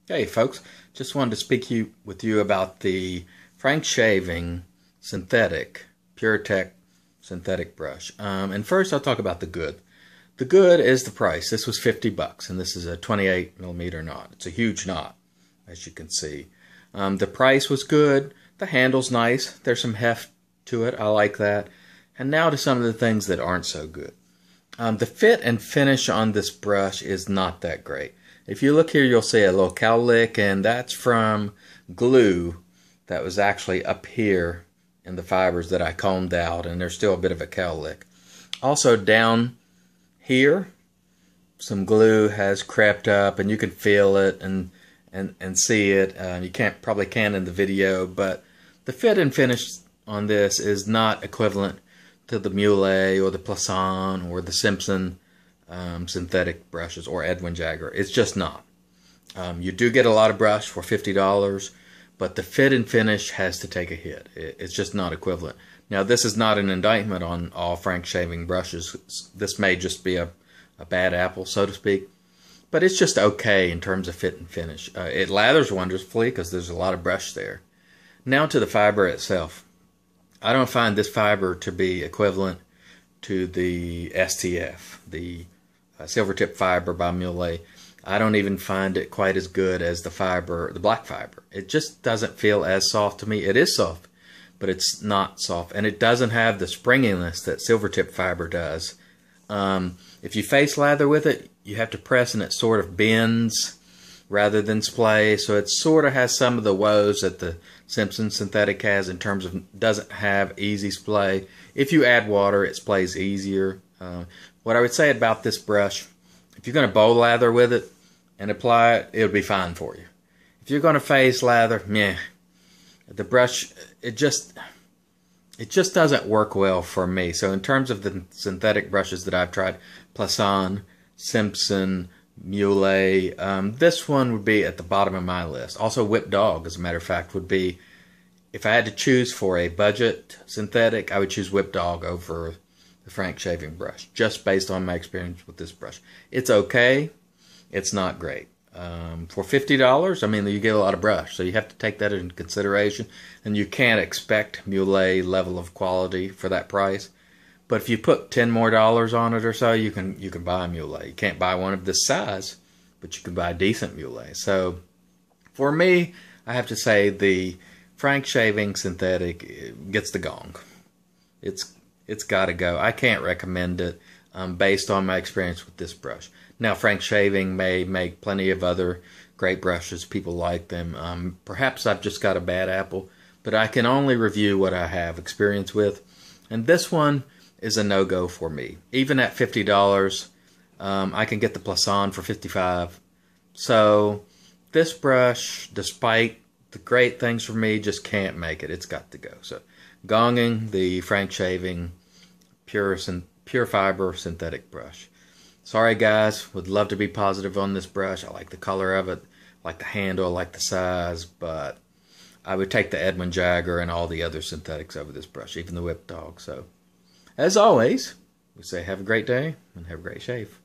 Hey folks, just wanted to speak with you about the Frank Shaving synthetic, PureTech synthetic brush. And first I'll talk about the good. The good is the price. This was 50 bucks and this is a 28 millimeter knot. It's a huge knot, as you can see. The price was good. The handle's nice. There's some heft to it. I like that. And now to some of the things that aren't so good. The fit and finish on this brush is not that great. If you look here, you'll see a little cowlick, and that's from glue that was actually up here in the fibers that I combed out, and there's still a bit of a cowlick. Also down here, some glue has crept up, and you can feel it and see it. You probably can't in the video, but the fit and finish on this is not equivalent to the Muhle or the Plisson or the Simpson synthetic brushes or Edwin Jagger. It's just not. You do get a lot of brush for $50, but the fit and finish has to take a hit. It's just not equivalent. Now, this is not an indictment on all Frank Shaving brushes. This may just be a bad apple, so to speak, but it's just okay in terms of fit and finish. It lathers wonderfully because there's a lot of brush there. Now to the fiber itself. I don't find this fiber to be equivalent to the STF, the silver tip fiber by Muhle. I don't even find it quite as good as the fiber, the black fiber. It just doesn't feel as soft to me. It is soft, but it's not soft, and it doesn't have the springiness that silver tip fiber does. If you face lather with it, you have to press, and it sort of bends rather than splay, so it sort of has some of the woes that the Simpson synthetic has in terms of doesn't have easy splay. If you add water, it splays easier. What I would say about this brush, if you're going to bowl lather with it and apply it, it'll be fine for you. If you're going to face lather, meh. The brush, it just doesn't work well for me. So in terms of the synthetic brushes that I've tried, Plisson, Simpson, Muhle, this one would be at the bottom of my list. Also Whipped Dog, as a matter of fact, would be, if I had to choose for a budget synthetic, I would choose Whipped Dog over the Frank Shaving brush, just based on my experience with this brush. It's okay. It's not great. For $50, I mean, you get a lot of brush, so you have to take that into consideration, and you can't expect Muhle level of quality for that price. But if you put $10 more on it or so, you can buy a Muhle. You can't buy one of this size, but you can buy a decent Muhle. So for me, I have to say the Frank Shaving synthetic gets the gong. It's got to go. I can't recommend it based on my experience with this brush. Now, Frank Shaving may make plenty of other great brushes. People like them. Perhaps I've just got a bad apple, but I can only review what I have experience with. And this one is a no-go for me. Even at $50, I can get the Plisson for $55. So this brush, despite the great things for me, just can't make it. It's got to go. So gonging the Frank Shaving pure fiber synthetic brush. Sorry guys, would love to be positive on this brush. I like the color of it, I like the handle, I like the size, but I would take the Edwin Jagger and all the other synthetics over this brush, even the Whipped Dog. So as always, we say have a great day and have a great shave.